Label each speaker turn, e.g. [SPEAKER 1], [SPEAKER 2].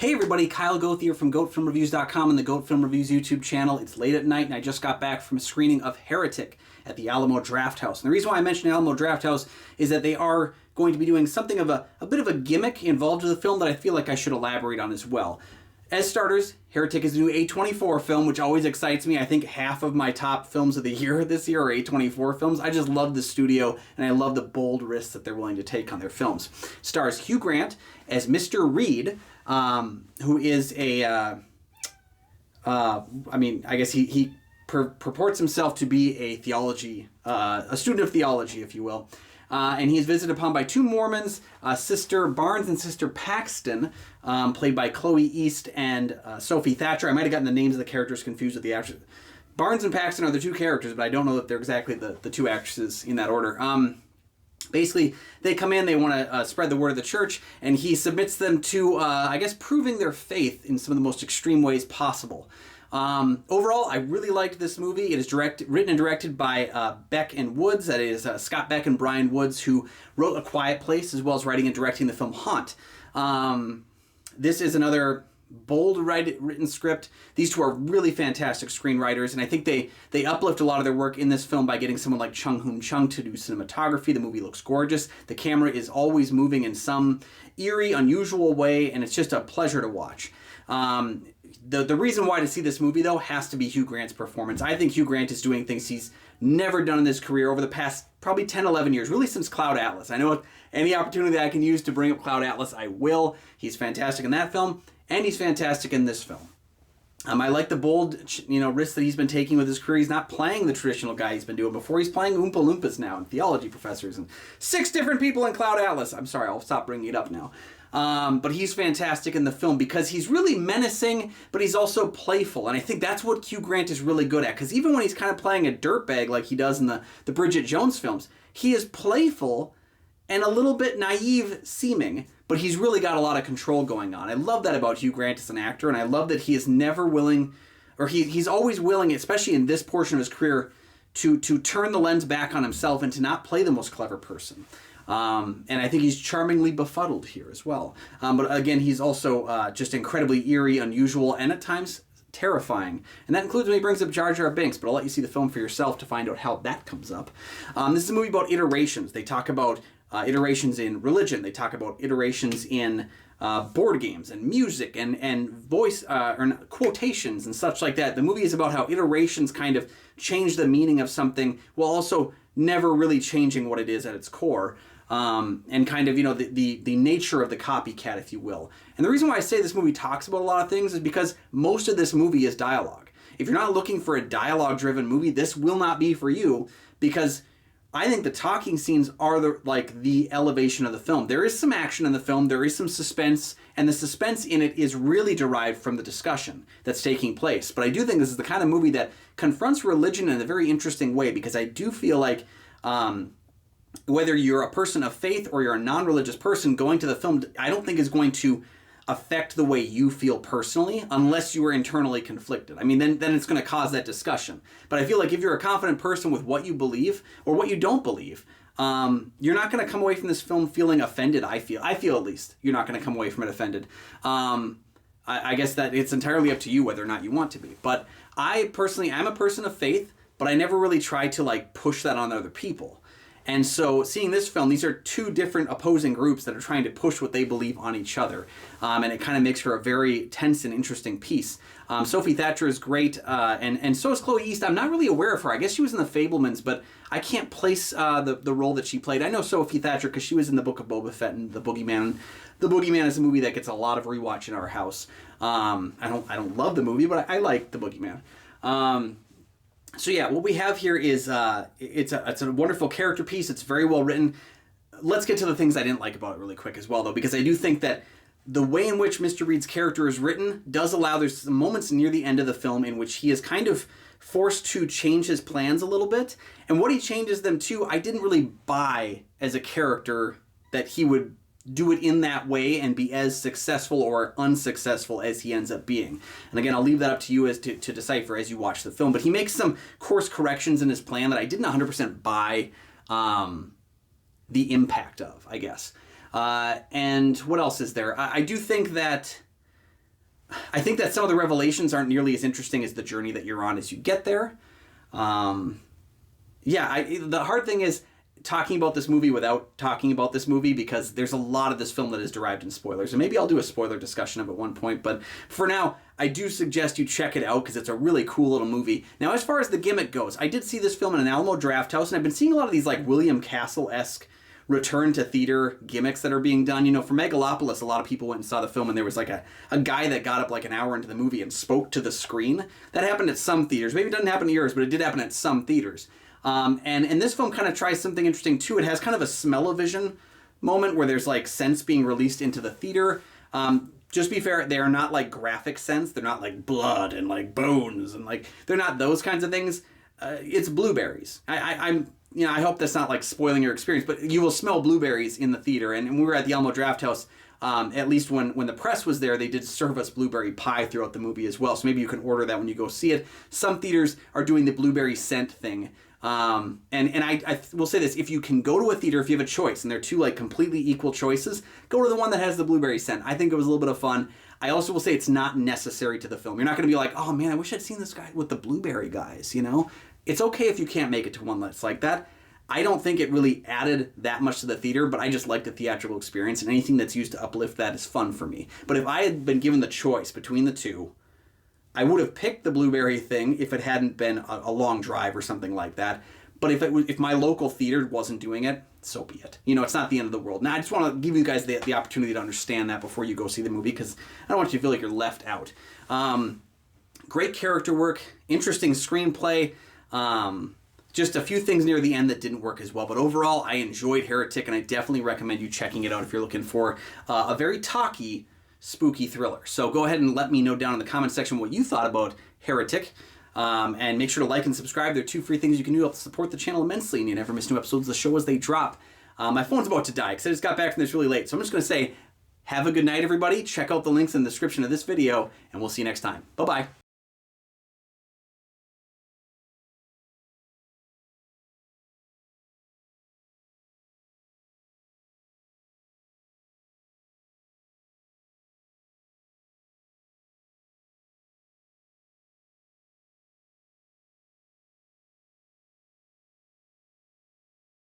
[SPEAKER 1] Hey everybody, Kyle Goeth here from GoatFilmReviews.com and the Goat Film Reviews YouTube channel. It's late at night and I just got back from a screening of Heretic at the Alamo Drafthouse. And the reason why I mentioned Alamo Drafthouse is that they are going to be doing something of a bit of a gimmick involved with the film that I feel like I should elaborate on as well. As starters, Heretic is a new A24 film, which always excites me. I think half of my top films of the year this year are A24 films. I just love the studio, and I love the bold risks that they're willing to take on their films. Stars Hugh Grant as Mr. Reed, who is I guess he purports himself to be a student of theology, if you will. And he is visited upon by two Mormons, Sister Barnes and Sister Paxton, played by Chloe East and Sophie Thatcher. I might have gotten the names of the characters confused with the actors. Barnes and Paxton are the two characters, but I don't know that they're exactly the two actresses in that order. Basically, they come in, they want to spread the word of the church, and he submits them to, I guess, proving their faith in some of the most extreme ways possible. Overall, I really liked this movie. It is written and directed by Beck and Woods. That is Scott Beck and Bryan Woods, who wrote A Quiet Place, as well as writing and directing the film Haunt. This is another bold written script. These two are really fantastic screenwriters, and I think they uplift a lot of their work in this film by getting someone like Chung Hoon Chung to do cinematography. The movie looks gorgeous. The camera is always moving in some eerie, unusual way, and it's just a pleasure to watch. The reason why to see this movie, though, has to be Hugh Grant's performance. I think Hugh Grant is doing things he's never done in his career over the past probably 10, 11 years, really since Cloud Atlas. I know any opportunity that I can use to bring up Cloud Atlas, I will. He's fantastic in that film, and he's fantastic in this film. I like the bold, risks that he's been taking with his career. He's not playing the traditional guy he's been doing before. He's playing Oompa Loompas now and theology professors and 6 different people in Cloud Atlas. I'm sorry, I'll stop bringing it up now. But he's fantastic in the film because he's really menacing, but he's also playful. And I think that's what Hugh Grant is really good at. Because even when he's kind of playing a dirtbag like he does in the Bridget Jones films, he is playful and a little bit naive seeming, but he's really got a lot of control going on. I love that about Hugh Grant as an actor, and I love that he is never willing, or he's always willing, especially in this portion of his career, to turn the lens back on himself and to not play the most clever person. And I think he's charmingly befuddled here as well. But again, he's also just incredibly eerie, unusual, and at times terrifying. And that includes when he brings up Jar Jar Binks, but I'll let you see the film for yourself to find out how that comes up. This is a movie about iterations. They talk about iterations in religion. They talk about iterations in board games and music and voice or quotations and such like that. The movie is about how iterations kind of change the meaning of something while also never really changing what it is at its core. And kind of, the nature of the copycat, if you will. And the reason why I say this movie talks about a lot of things is because most of this movie is dialogue. If you're not looking for a dialogue-driven movie, this will not be for you, because I think the talking scenes are the elevation of the film. There is some action in the film, there is some suspense, and the suspense in it is really derived from the discussion that's taking place. But I do think this is the kind of movie that confronts religion in a very interesting way, because I do feel like whether you're a person of faith or you're a non-religious person, going to the film, I don't think is going to affect the way you feel personally, unless you are internally conflicted. I mean, then it's going to cause that discussion. But I feel like if you're a confident person with what you believe or what you don't believe, you're not going to come away from this film feeling offended. I feel at least you're not going to come away from it offended. I guess that it's entirely up to you whether or not you want to be. But I personally am a person of faith, but I never really try to push that on other people. And so seeing this film, these are two different opposing groups that are trying to push what they believe on each other. And it kind of makes for a very tense and interesting piece. Sophie Thatcher is great, and so is Chloe East. I'm not really aware of her. I guess she was in The Fabelmans, but I can't place the role that she played. I know Sophie Thatcher because she was in the Book of Boba Fett and The Boogeyman. The Boogeyman is a movie that gets a lot of rewatch in our house. I don't love the movie, but I like The Boogeyman. So yeah, what we have here is it's a wonderful character piece. It's very well written. Let's get to the things I didn't like about it really quick as well, though, because I do think that the way in which Mr. Reed's character is written does allow, there's some moments near the end of the film in which he is kind of forced to change his plans a little bit. And what he changes them to, I didn't really buy as a character that he would do it in that way and be as successful or unsuccessful as he ends up being. And again, I'll leave that up to you as to decipher as you watch the film. But he makes some course corrections in his plan that I didn't 100% buy the impact of, I guess. And what else is there? I do think that I think that some of the revelations aren't nearly as interesting as the journey that you're on as you get there. The hard thing is talking about this movie without talking about this movie, because there's a lot of this film that is derived in spoilers, and maybe I'll do a spoiler discussion of it at one point, but for now, I do suggest you check it out because it's a really cool little movie. Now, as far as the gimmick goes, I did see this film in an Alamo Drafthouse, and I've been seeing a lot of these like William Castle-esque return to theater gimmicks that are being done. You know, for Megalopolis, a lot of people went and saw the film, and there was like a guy that got up like an hour into the movie and spoke to the screen. That happened at some theaters. Maybe it doesn't happen to yours, but it did happen at some theaters. And this film kind of tries something interesting too. It has kind of a smell-o-vision moment where there's like scents being released into the theater. Just be fair, they are not like graphic scents. They're not like blood and like bones and like, they're not those kinds of things. It's blueberries. I hope that's not like spoiling your experience, but you will smell blueberries in the theater. And when we were at the Alamo Drafthouse, at least when the press was there, they did serve us blueberry pie throughout the movie as well. So maybe you can order that when you go see it. Some theaters are doing the blueberry scent thing. And I will say this, if you can go to a theater, if you have a choice, and they're two like completely equal choices, go to the one that has the blueberry scent. I think it was a little bit of fun. I also will say it's not necessary to the film. You're not going to be like, oh man, I wish I'd seen this guy with the blueberry guys, you know? It's okay if you can't make it to one that's like that. I don't think it really added that much to the theater, but I just like the theatrical experience, and anything that's used to uplift that is fun for me. But if I had been given the choice between the two, I would have picked the blueberry thing if it hadn't been a long drive or something like that. But if my local theater wasn't doing it, so be it. You know, it's not the end of the world. Now, I just want to give you guys the opportunity to understand that before you go see the movie, because I don't want you to feel like you're left out. Great character work, interesting screenplay, just a few things near the end that didn't work as well. But overall, I enjoyed Heretic, and I definitely recommend you checking it out if you're looking for a very talky, spooky thriller. So go ahead and let me know down in the comment section what you thought about Heretic. And make sure to like and subscribe. There are 2 free things you can do to support the channel immensely, and you never miss new episodes of the show as they drop. My phone's about to die because I just got back from this really late. So I'm just going to say, have a good night, everybody. Check out the links in the description of this video, and we'll see you next time. Bye-bye.